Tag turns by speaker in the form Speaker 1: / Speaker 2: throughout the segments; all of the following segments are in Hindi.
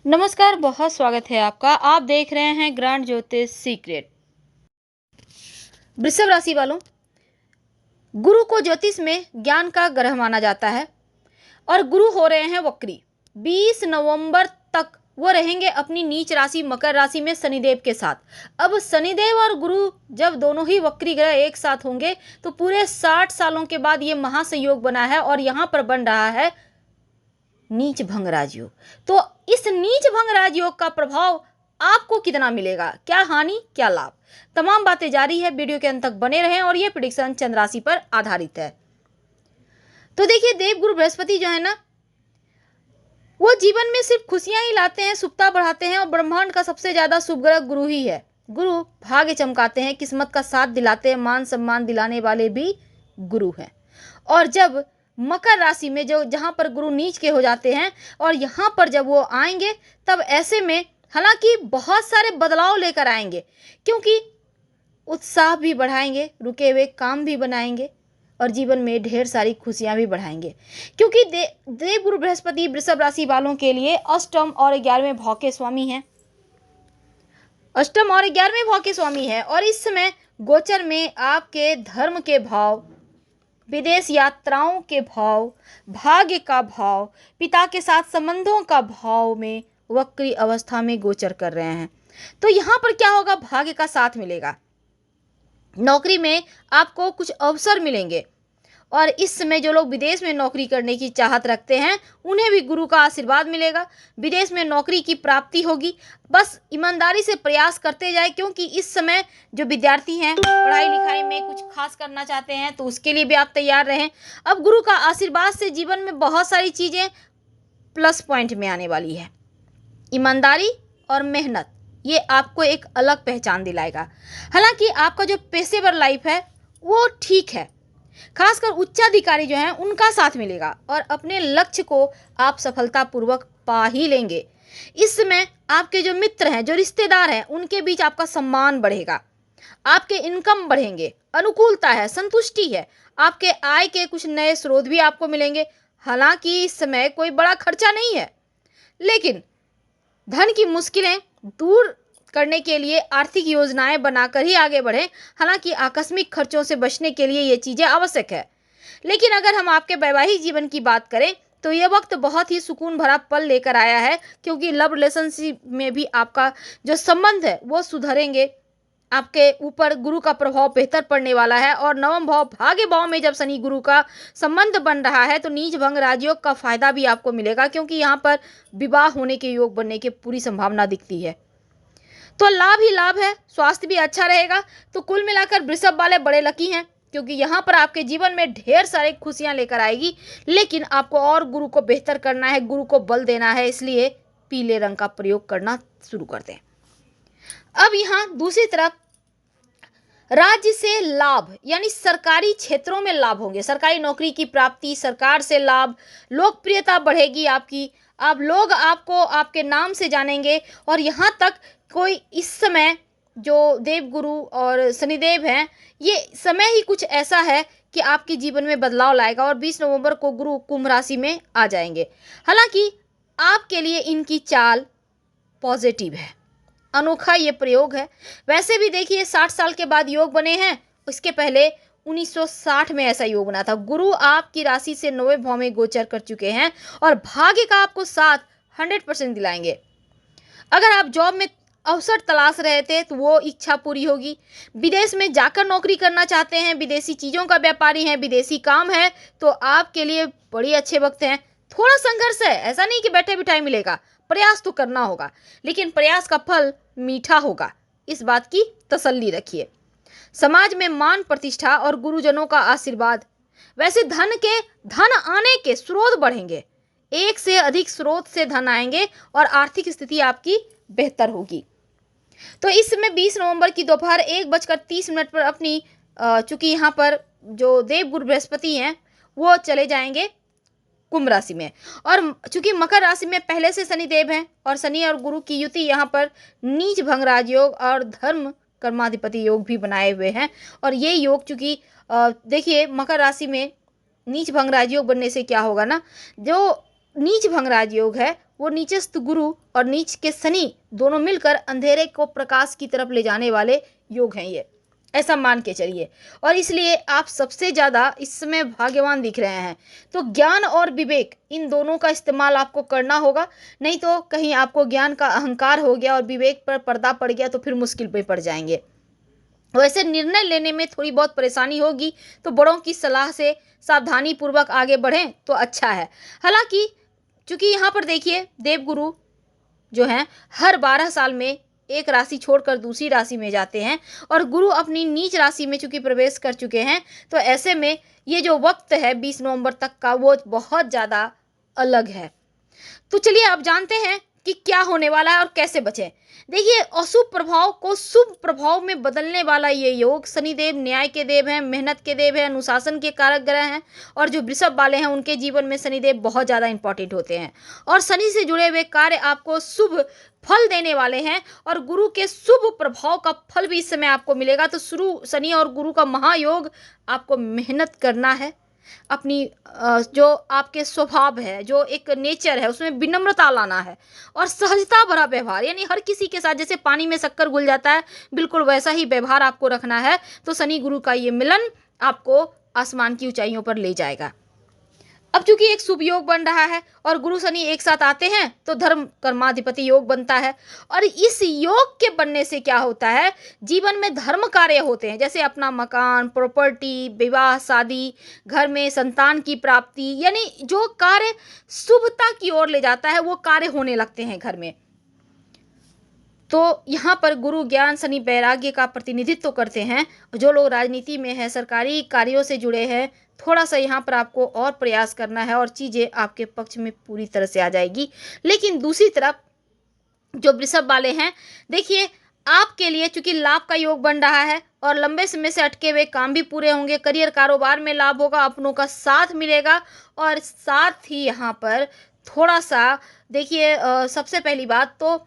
Speaker 1: नमस्कार, बहुत स्वागत है आपका। आप देख रहे हैं ग्रांड ज्योतिष सीक्रेट। वृषभ राशि वालों, गुरु को ज्योतिष में ज्ञान का ग्रह माना जाता है और गुरु हो रहे हैं वक्री। 20 नवंबर तक वो रहेंगे अपनी नीच राशि मकर राशि में शनिदेव के साथ। अब शनिदेव और गुरु जब दोनों ही वक्री ग्रह एक साथ होंगे तो पूरे 60 सालों के बाद ये महासंयोग बना है और यहाँ पर बन रहा है नीच भंग राजयोग। तो इस नीच भंग राजयोग का प्रभाव आपको कितना मिलेगा, क्या हानि क्या लाभ, तमाम बातें जारी है। वीडियो के अंत तक बने रहें और ये प्रेडिक्शन चंद्र राशि पर आधारित है। तो देखिए, देवगुरु बृहस्पति जो है ना, वो जीवन में सिर्फ खुशियां ही लाते हैं, शुभता बढ़ाते हैं और ब्रह्मांड का सबसे ज्यादा शुभ ग्रह गुरु ही है। गुरु भाग्य चमकाते हैं, किस्मत का साथ दिलाते हैं, मान सम्मान दिलाने वाले भी गुरु हैं। और जब मकर राशि में जो जहां पर गुरु नीच के हो जाते हैं और यहाँ पर जब वो आएंगे, तब ऐसे में हालांकि बहुत सारे बदलाव लेकर आएंगे, क्योंकि उत्साह भी बढ़ाएंगे, रुके हुए काम भी बनाएंगे और जीवन में ढेर सारी खुशियां भी बढ़ाएंगे। क्योंकि देवगुरु बृहस्पति वृषभ राशि वालों के लिए अष्टम और 11वें भाव के स्वामी हैं। अष्टम और 11वें भाव के स्वामी है और इस समय गोचर में आपके धर्म के भाव, विदेश यात्राओं के भाव, भाग्य का भाव, पिता के साथ संबंधों का भाव में वक्री अवस्था में गोचर कर रहे हैं। तो यहाँ पर क्या होगा, भाग्य का साथ मिलेगा, नौकरी में आपको कुछ अवसर मिलेंगे और इस समय जो लोग विदेश में नौकरी करने की चाहत रखते हैं उन्हें भी गुरु का आशीर्वाद मिलेगा, विदेश में नौकरी की प्राप्ति होगी। बस ईमानदारी से प्रयास करते जाए, क्योंकि इस समय जो विद्यार्थी हैं पढ़ाई लिखाई में कुछ खास करना चाहते हैं तो उसके लिए भी आप तैयार रहें। अब गुरु का आशीर्वाद से जीवन में बहुत सारी चीज़ें प्लस पॉइंट में आने वाली है। ईमानदारी और मेहनत ये आपको एक अलग पहचान दिलाएगा। हालांकि आपका जो पेशेवर लाइफ है वो ठीक है, खासकर उच्चाधिकारी जो हैं उनका साथ मिलेगा और अपने लक्ष्य को आप सफलतापूर्वक पा ही लेंगे। इस समय आपके जो मित्र हैं, जो रिश्तेदार हैं, उनके बीच आपका सम्मान बढ़ेगा, आपके इनकम बढ़ेंगे, अनुकूलता है, संतुष्टि है, आपके आय के कुछ नए स्रोत भी आपको मिलेंगे। हालांकि इस समय कोई बड़ा खर्चा नहीं है, लेकिन धन की मुश्किलें दूर करने के लिए आर्थिक योजनाएं बनाकर ही आगे बढ़ें। हालांकि आकस्मिक खर्चों से बचने के लिए ये चीज़ें आवश्यक है। लेकिन अगर हम आपके वैवाहिक जीवन की बात करें तो ये वक्त बहुत ही सुकून भरा पल लेकर आया है, क्योंकि लव रिलेशनशिप में भी आपका जो संबंध है वो सुधरेंगे। आपके ऊपर गुरु का प्रभाव बेहतर पड़ने वाला है और नवम भाव भाग्य भाव में जब शनि गुरु का संबंध बन रहा है तो नीच भंग राजयोग का फायदा भी आपको मिलेगा, क्योंकि यहाँ पर विवाह होने के योग बनने की पूरी संभावना दिखती है। तो लाभ ही लाभ है, स्वास्थ्य भी अच्छा रहेगा। तो कुल मिलाकर वृषभ वाले बड़े लकी हैं, क्योंकि यहाँ पर आपके जीवन में ढेर सारी खुशियाँ लेकर आएगी। लेकिन आपको और गुरु को बेहतर करना है, गुरु को बल देना है, इसलिए पीले रंग का प्रयोग करना शुरू कर दें। अब यहाँ दूसरी तरफ राज्य से लाभ, यानी सरकारी क्षेत्रों में लाभ होंगे, सरकारी नौकरी की प्राप्ति, सरकार से लाभ, लोकप्रियता बढ़ेगी आपकी, आप लोग आपको आपके नाम से जानेंगे। और यहाँ तक कोई इस समय जो देवगुरु और शनिदेव हैं, ये समय ही कुछ ऐसा है कि आपके जीवन में बदलाव लाएगा और 20 नवंबर को गुरु कुंभ राशि में आ जाएंगे। हालांकि आपके लिए इनकी चाल पॉजिटिव है, अनोखा ये प्रयोग है। वैसे भी देखिए 60 साल के बाद योग बने हैं, उसके पहले 1960 में ऐसा योग बना था। गुरु आपकी राशि से 9वें भाव में गोचर कर चुके हैं और भाग्य का आपको साथ 100% दिलाएंगे। अगर आप जॉब में अवसर तलाश रहे थे तो वो इच्छा पूरी होगी। विदेश में जाकर नौकरी करना चाहते हैं, विदेशी चीज़ों का व्यापारी हैं, विदेशी काम है, तो आपके लिए बड़ी अच्छे वक्त हैं। थोड़ा संघर्ष है, ऐसा नहीं कि बैठे बिठाए मिलेगा, प्रयास तो करना होगा, लेकिन प्रयास का फल मीठा होगा, इस बात की तसल्ली रखिए। समाज में मान प्रतिष्ठा और गुरुजनों का आशीर्वाद। वैसे धन आने के स्रोत बढ़ेंगे, एक से अधिक स्रोत से धन आएंगे और आर्थिक स्थिति आपकी बेहतर होगी। तो इस समय 20 नवंबर की दोपहर 1:30 पर अपनी चूंकि यहाँ पर जो देवगुरु बृहस्पति हैं वो चले जाएंगे कुंभ राशि में, और चूंकि मकर राशि में पहले से शनिदेव हैं और शनि और गुरु की युति यहाँ पर नीच भंग राजयोग और धर्म कर्माधिपति योग भी बनाए हुए हैं। और ये योग चूंकि देखिए मकर राशि में नीच भंग राजयोग बनने से क्या होगा ना, जो नीच भंग राजयोग है वो नीचस्थ गुरु और नीच के शनि दोनों मिलकर अंधेरे को प्रकाश की तरफ ले जाने वाले योग हैं ये, ऐसा मान के चलिए। और इसलिए आप सबसे ज़्यादा इस समय भाग्यवान दिख रहे हैं। तो ज्ञान और विवेक इन दोनों का इस्तेमाल आपको करना होगा, नहीं तो कहीं आपको ज्ञान का अहंकार हो गया और विवेक पर पर्दा पड़ गया तो फिर मुश्किल पे पड़ जाएंगे। वैसे निर्णय लेने में थोड़ी बहुत परेशानी होगी, तो बड़ों की सलाह से सावधानी पूर्वक आगे बढ़ें तो अच्छा है। हालांकि चूंकि यहाँ पर देखिए देवगुरु जो हैं हर 12 साल में एक राशि छोड़कर दूसरी राशि में जाते हैं और गुरु अपनी नीच राशि में चूंकि प्रवेश कर चुके हैं, तो ऐसे में ये जो वक्त है 20 नवंबर तक का वो बहुत ज़्यादा अलग है। तो चलिए अब जानते हैं कि क्या होने वाला है और कैसे बचें। देखिए अशुभ प्रभाव को शुभ प्रभाव में बदलने वाला ये योग, शनिदेव न्याय के देव हैं, मेहनत के देव हैं, अनुशासन के कारक ग्रह हैं और जो वृषभ वाले हैं उनके जीवन में शनिदेव बहुत ज़्यादा इंपॉर्टेंट होते हैं और शनि से जुड़े हुए कार्य आपको शुभ फल देने वाले हैं और गुरु के शुभ प्रभाव का फल भी इस समय आपको मिलेगा। तो शुरू शनि और गुरु का महायोग, आपको मेहनत करना है, अपनी जो आपके स्वभाव है, जो एक नेचर है उसमें विनम्रता लाना है और सहजता भरा व्यवहार, यानी हर किसी के साथ जैसे पानी में शक्कर घुल जाता है बिल्कुल वैसा ही व्यवहार आपको रखना है। तो शनि गुरु का ये मिलन आपको आसमान की ऊंचाइयों पर ले जाएगा। अब चूंकि एक शुभ योग बन रहा है और गुरु शनि एक साथ आते हैं तो धर्म कर्माधिपति योग बनता है और इस योग के बनने से क्या होता है, जीवन में धर्म कार्य होते हैं, जैसे अपना मकान, प्रॉपर्टी, विवाह, शादी, घर में संतान की प्राप्ति, यानी जो कार्य शुभता की ओर ले जाता है वो कार्य होने लगते हैं घर में। तो यहाँ पर गुरु ज्ञान शनि वैराग्य का प्रतिनिधित्व करते हैं। जो लोग राजनीति में हैं, सरकारी कार्यों से जुड़े हैं, थोड़ा सा यहाँ पर आपको और प्रयास करना है और चीज़ें आपके पक्ष में पूरी तरह से आ जाएगी। लेकिन दूसरी तरफ जो वृषभ वाले हैं, देखिए आपके लिए चूंकि लाभ का योग बन रहा है और लंबे समय से अटके हुए काम भी पूरे होंगे, करियर कारोबार में लाभ होगा, अपनों का साथ मिलेगा और साथ ही यहाँ पर थोड़ा सा देखिए सबसे पहली बात तो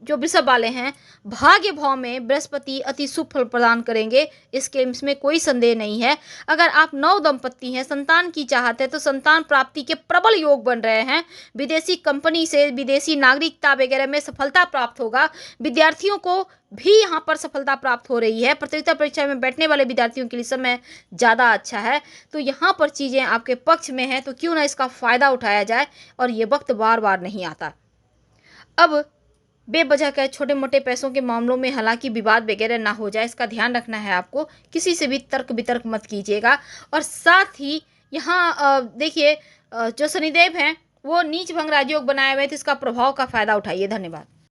Speaker 1: जो वृषभ वाले हैं भाग्य भाव में बृहस्पति अति शुभ फल प्रदान करेंगे, इसमें कोई संदेह नहीं है। अगर आप नव दंपत्ति हैं, संतान की चाहत है तो संतान प्राप्ति के प्रबल योग बन रहे हैं। विदेशी कंपनी से विदेशी नागरिकता वगैरह में सफलता प्राप्त होगा। विद्यार्थियों को भी यहाँ पर सफलता प्राप्त हो रही है। प्रतियोगिता परीक्षा में बैठने वाले विद्यार्थियों के लिए समय ज़्यादा अच्छा है। तो यहाँ पर चीज़ें आपके पक्ष में हैं, तो क्यों ना इसका फ़ायदा उठाया जाए और ये वक्त बार बार नहीं आता। अब बेवजह के छोटे मोटे पैसों के मामलों में हालांकि विवाद वगैरह ना हो जाए, इसका ध्यान रखना है आपको। किसी से भी तर्क वितर्क मत कीजिएगा और साथ ही यहाँ देखिए जो शनिदेव हैं वो नीच भंग राजयोग बनाए हुए थे, इसका प्रभाव का फ़ायदा उठाइए। धन्यवाद।